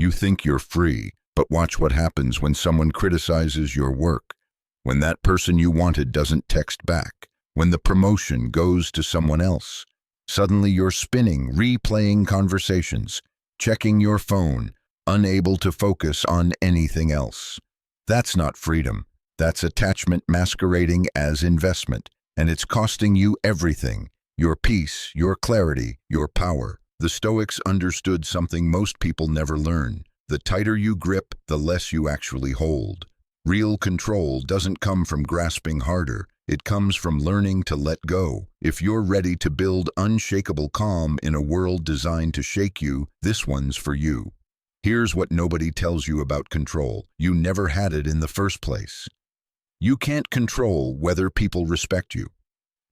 You think you're free, but watch what happens when someone criticizes your work, when that person you wanted doesn't text back, when the promotion goes to someone else. Suddenly you're spinning, replaying conversations, checking your phone, unable to focus on anything else. That's not freedom. That's attachment masquerading as investment, and it's costing you everything: your peace, your clarity, your power. The Stoics understood something most people never learn. The tighter you grip, the less you actually hold. Real control doesn't come from grasping harder. It comes from learning to let go. If you're ready to build unshakable calm in a world designed to shake you, this one's for you. Here's what nobody tells you about control. You never had it in the first place. You can't control whether people respect you.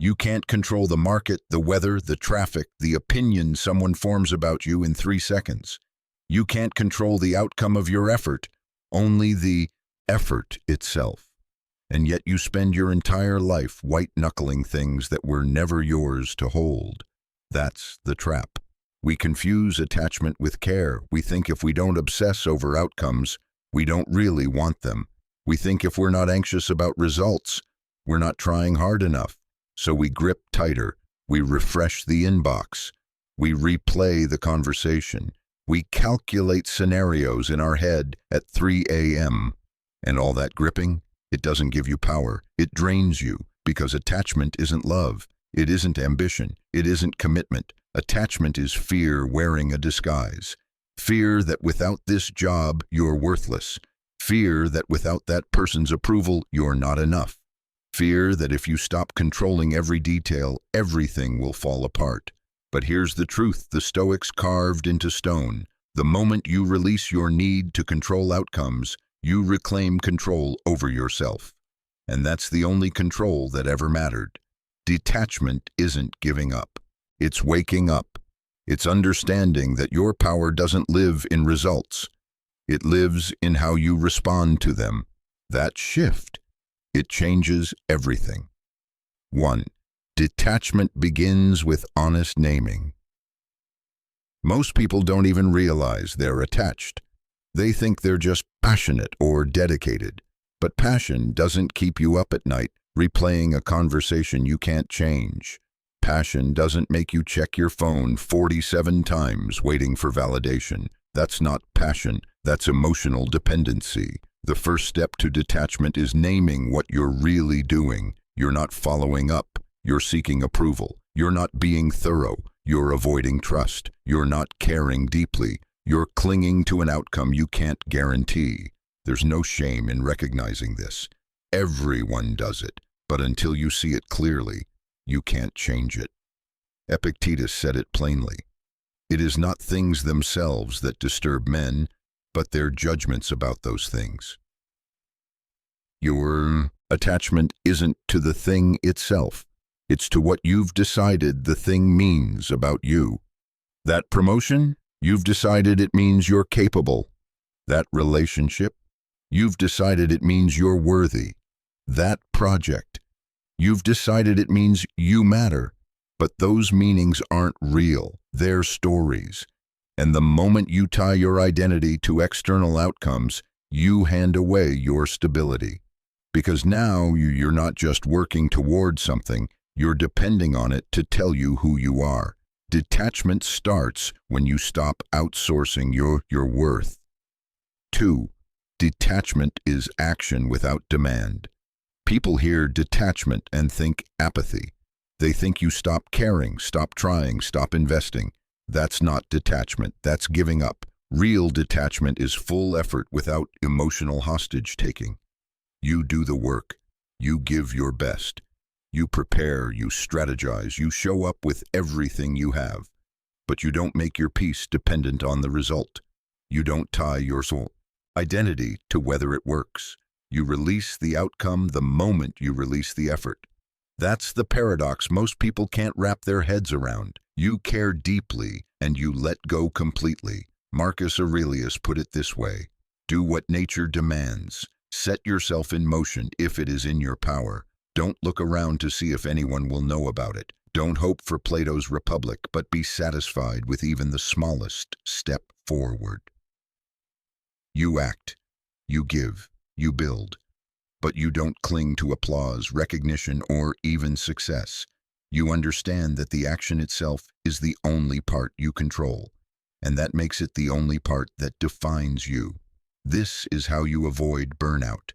You can't control the market, the weather, the traffic, the opinion someone forms about you in 3 seconds. You can't control the outcome of your effort, only the effort itself. And yet you spend your entire life white-knuckling things that were never yours to hold. That's the trap. We confuse attachment with care. We think if we don't obsess over outcomes, we don't really want them. We think if we're not anxious about results, we're not trying hard enough. So we grip tighter, we refresh the inbox, we replay the conversation, we calculate scenarios in our head at 3 a.m. And all that gripping, it doesn't give you power. It drains you, because attachment isn't love. It isn't ambition. It isn't commitment. Attachment is fear wearing a disguise. Fear that without this job, you're worthless. Fear that without that person's approval, you're not enough. Fear that if you stop controlling every detail, everything will fall apart. But here's the truth the Stoics carved into stone. The moment you release your need to control outcomes, you reclaim control over yourself. And that's the only control that ever mattered. Detachment isn't giving up. It's waking up. It's understanding that your power doesn't live in results. It lives in how you respond to them. That shift, it changes everything. 1. Detachment begins with honest naming. Most people don't even realize they're attached. They think they're just passionate or dedicated. But passion doesn't keep you up at night replaying a conversation you can't change. Passion doesn't make you check your phone 47 times waiting for validation. That's not passion, that's emotional dependency. The first step to detachment is naming what you're really doing. You're not following up. You're seeking approval. You're not being thorough. You're avoiding trust. You're not caring deeply. You're clinging to an outcome you can't guarantee. There's no shame in recognizing this. Everyone does it, but until you see it clearly, you can't change it. Epictetus said it plainly. It is not things themselves that disturb men, but their judgments about those things. Your attachment isn't to the thing itself. It's to what you've decided the thing means about you. That promotion, you've decided it means you're capable. That relationship, you've decided it means you're worthy. That project, you've decided it means you matter. But those meanings aren't real. They're stories. And the moment you tie your identity to external outcomes, you hand away your stability. Because now you're not just working toward something, you're depending on it to tell you who you are. Detachment starts when you stop outsourcing your worth. 2. Detachment is action without demand. People hear detachment and think apathy. They think you stop caring, stop trying, stop investing. That's not detachment, that's giving up. Real detachment is full effort without emotional hostage-taking. You do the work. You give your best. You prepare, you strategize, you show up with everything you have. But you don't make your peace dependent on the result. You don't tie your soul identity to whether it works. You release the outcome the moment you release the effort. That's the paradox most people can't wrap their heads around. You care deeply and you let go completely. Marcus Aurelius put it this way: do what nature demands. Set yourself in motion if it is in your power. Don't look around to see if anyone will know about it. Don't hope for Plato's Republic, but be satisfied with even the smallest step forward. You act, you give, you build, but you don't cling to applause, recognition, or even success. You understand that the action itself is the only part you control, and that makes it the only part that defines you. This is how you avoid burnout.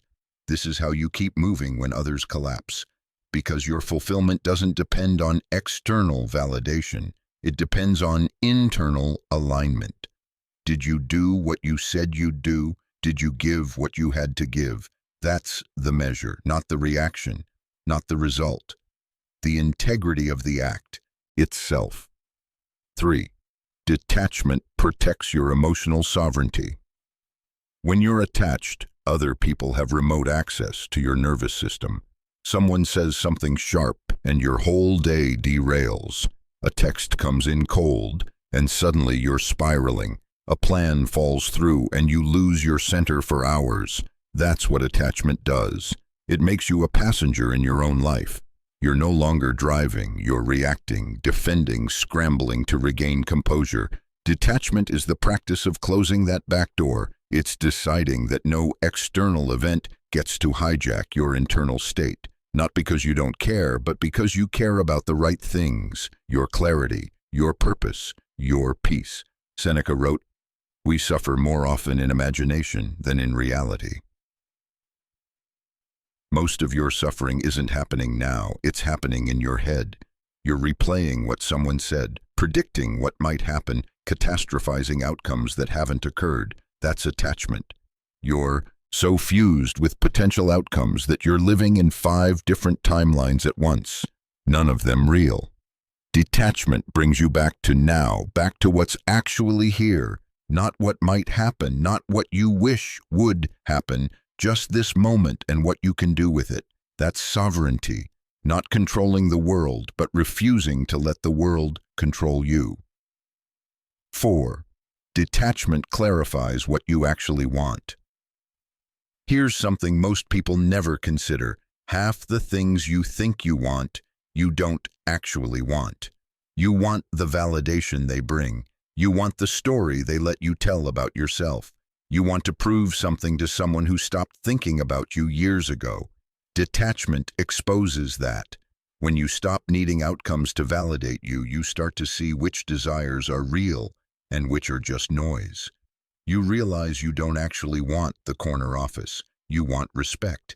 This is how you keep moving when others collapse, because your fulfillment doesn't depend on external validation. It depends on internal alignment. Did you do what you said you'd do? Did you give what you had to give? That's the measure, not the reaction, not the result. The integrity of the act itself. 3. Detachment protects your emotional sovereignty. When you're attached, other people have remote access to your nervous system. Someone says something sharp and your whole day derails. A text comes in cold and suddenly you're spiraling. A plan falls through and you lose your center for hours. That's what attachment does. It makes you a passenger in your own life. You're no longer driving, you're reacting, defending, scrambling to regain composure. Detachment is the practice of closing that back door. It's deciding that no external event gets to hijack your internal state. Not because you don't care, but because you care about the right things, your clarity, your purpose, your peace. Seneca wrote, "We suffer more often in imagination than in reality." Most of your suffering isn't happening now, it's happening in your head. You're replaying what someone said, predicting what might happen, catastrophizing outcomes that haven't occurred. That's attachment. You're so fused with potential outcomes that you're living in 5 different timelines at once, none of them real. Detachment brings you back to now, back to what's actually here, not what might happen, not what you wish would happen, just this moment and what you can do with it. That's sovereignty, not controlling the world, but refusing to let the world control you. 4. Detachment clarifies what you actually want. Here's something most people never consider. Half the things you think you want, you don't actually want. You want the validation they bring. You want the story they let you tell about yourself. You want to prove something to someone who stopped thinking about you years ago. Detachment exposes that. When you stop needing outcomes to validate you, you start to see which desires are real and which are just noise. You realize you don't actually want the corner office. You want respect.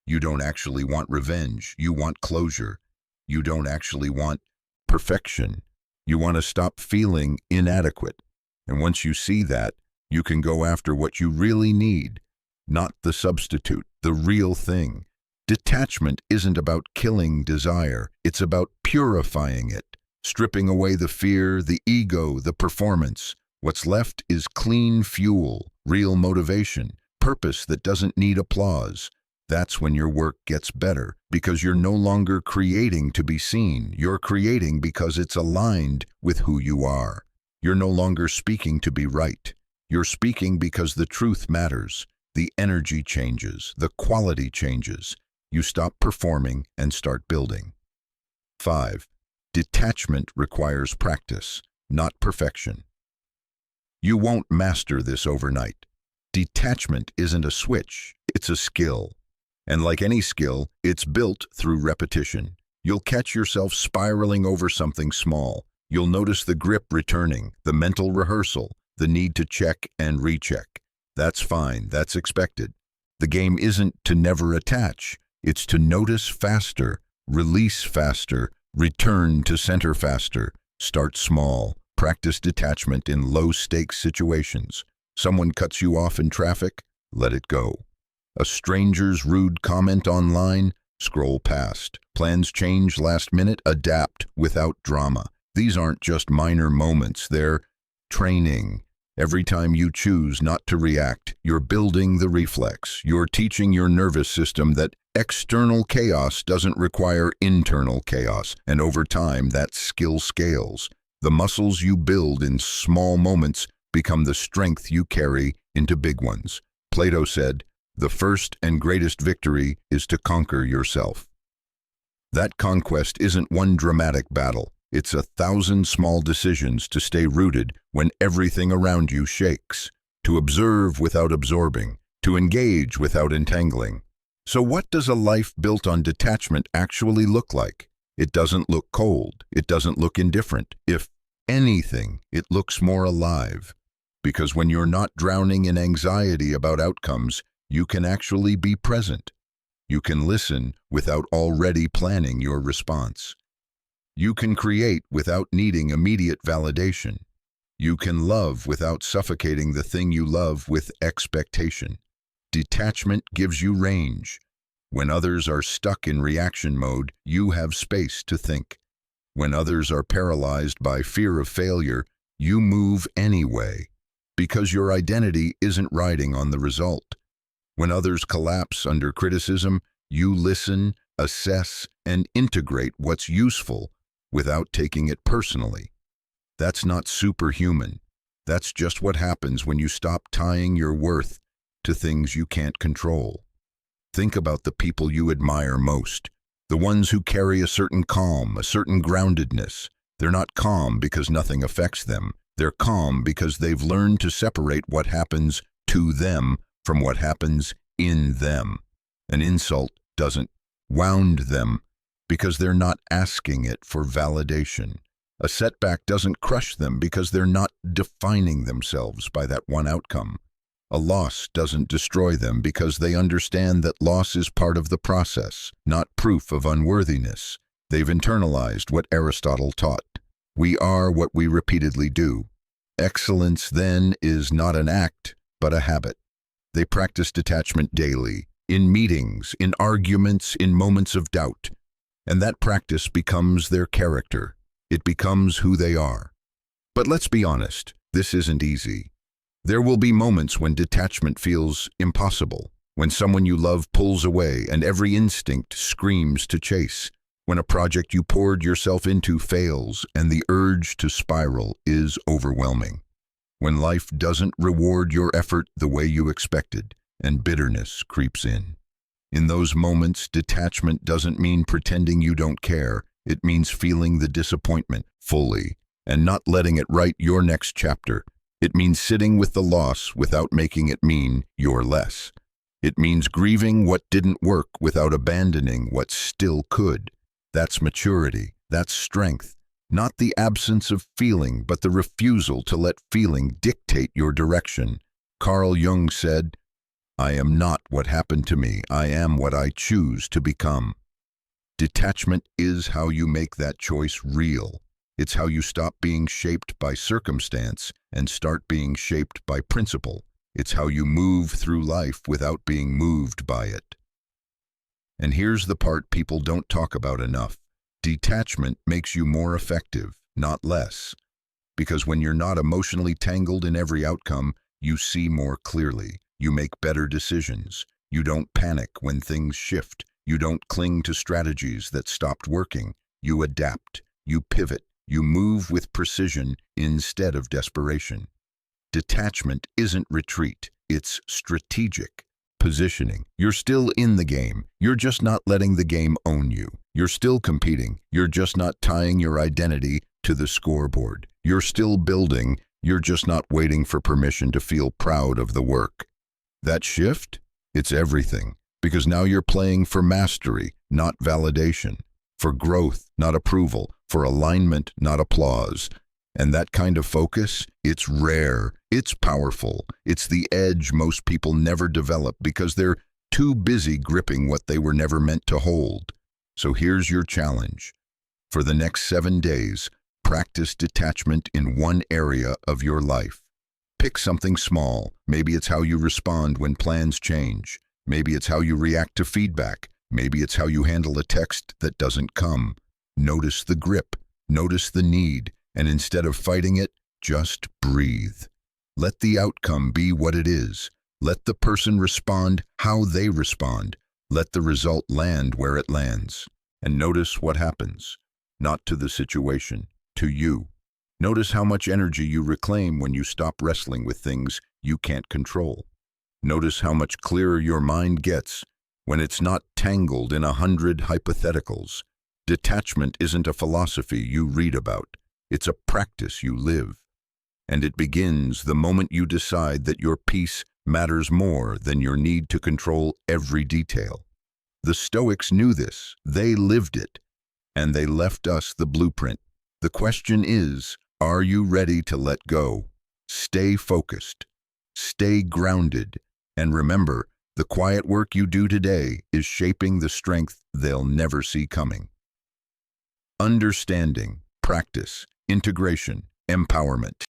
You don't actually want revenge. You want closure. You don't actually want perfection. You want to stop feeling inadequate. And once you see that, you can go after what you really need, not the substitute, the real thing. Detachment isn't about killing desire. It's about purifying it, stripping away the fear, the ego, the performance. What's left is clean fuel, real motivation, purpose that doesn't need applause. That's when your work gets better, because you're no longer creating to be seen. You're creating because it's aligned with who you are. You're no longer speaking to be right. You're speaking because the truth matters. The energy changes, the quality changes. You stop performing and start building. 5. Detachment requires practice, not perfection. You won't master this overnight. Detachment isn't a switch, it's a skill. And like any skill, it's built through repetition. You'll catch yourself spiraling over something small. You'll notice the grip returning, the mental rehearsal, the need to check and recheck. That's fine, that's expected. The game isn't to never attach, it's to notice faster, release faster, return to center faster. Start small, practice detachment in low-stakes situations. Someone cuts you off in traffic, let it go. A stranger's rude comment online, scroll past. Plans change last minute, adapt without drama. These aren't just minor moments, they're training. Every time you choose not to react, you're building the reflex. You're teaching your nervous system that external chaos doesn't require internal chaos, and over time that skill scales. The muscles you build in small moments become the strength you carry into big ones. Plato said, "The first and greatest victory is to conquer yourself." That conquest isn't one dramatic battle. It's 1,000 small decisions to stay rooted when everything around you shakes. to observe without absorbing, to engage without entangling. So what does a life built on detachment actually look like? It doesn't look cold. It doesn't look indifferent. If anything, it looks more alive. Because when you're not drowning in anxiety about outcomes, you can actually be present. You can listen without already planning your response. You can create without needing immediate validation. You can love without suffocating the thing you love with expectation. Detachment gives you range. When others are stuck in reaction mode, you have space to think. When others are paralyzed by fear of failure, you move anyway, because your identity isn't riding on the result. When others collapse under criticism, you listen, assess, and integrate what's useful without taking it personally. That's not superhuman. That's just what happens when you stop tying your worth to things you can't control. Think about the people you admire most, the ones who carry a certain calm, a certain groundedness. They're not calm because nothing affects them. They're calm because they've learned to separate what happens to them from what happens in them. An insult doesn't wound them because they're not asking it for validation. A setback doesn't crush them because they're not defining themselves by that one outcome. A loss doesn't destroy them because they understand that loss is part of the process, not proof of unworthiness. They've internalized what Aristotle taught. We are what we repeatedly do. Excellence, then, is not an act, but a habit. They practice detachment daily, in meetings, in arguments, in moments of doubt. And that practice becomes their character. It becomes who they are. But let's be honest, this isn't easy. There will be moments when detachment feels impossible, when someone you love pulls away and every instinct screams to chase, when a project you poured yourself into fails and the urge to spiral is overwhelming, when life doesn't reward your effort the way you expected and bitterness creeps in. In those moments, detachment doesn't mean pretending you don't care. It means feeling the disappointment fully and not letting it write your next chapter. It means sitting with the loss without making it mean you're less. It means grieving what didn't work without abandoning what still could. That's maturity. That's strength. Not the absence of feeling, but the refusal to let feeling dictate your direction. Carl Jung said, "I am not what happened to me. I am what I choose to become." Detachment is how you make that choice real. It's how you stop being shaped by circumstance and start being shaped by principle. It's how you move through life without being moved by it. And here's the part people don't talk about enough. Detachment makes you more effective, not less. Because when you're not emotionally tangled in every outcome, you see more clearly. You make better decisions. You don't panic when things shift. You don't cling to strategies that stopped working. You adapt. You pivot. You move with precision instead of desperation. Detachment isn't retreat. It's strategic positioning. You're still in the game. You're just not letting the game own you. You're still competing. You're just not tying your identity to the scoreboard. You're still building. You're just not waiting for permission to feel proud of the work. That shift? It's everything. Because now you're playing for mastery, not validation. For growth, not approval. For alignment, not applause. And that kind of focus, it's rare, it's powerful, it's the edge most people never develop because they're too busy gripping what they were never meant to hold. So here's your challenge. For the next 7 days, practice detachment in one area of your life. Pick something small. Maybe it's how you respond when plans change. Maybe it's how you react to feedback. Maybe it's how you handle a text that doesn't come. Notice the grip, notice the need, and instead of fighting it, just breathe. Let the outcome be what it is. Let the person respond how they respond. Let the result land where it lands. And notice what happens. Not to the situation, to you. Notice how much energy you reclaim when you stop wrestling with things you can't control. Notice how much clearer your mind gets when it's not tangled in 100 hypotheticals. Detachment isn't a philosophy you read about. It's a practice you live. And it begins the moment you decide that your peace matters more than your need to control every detail. The Stoics knew this, they lived it, and they left us the blueprint. The question is, are you ready to let go? Stay focused, stay grounded, and remember, the quiet work you do today is shaping the strength they'll never see coming. Understanding, practice, integration, empowerment.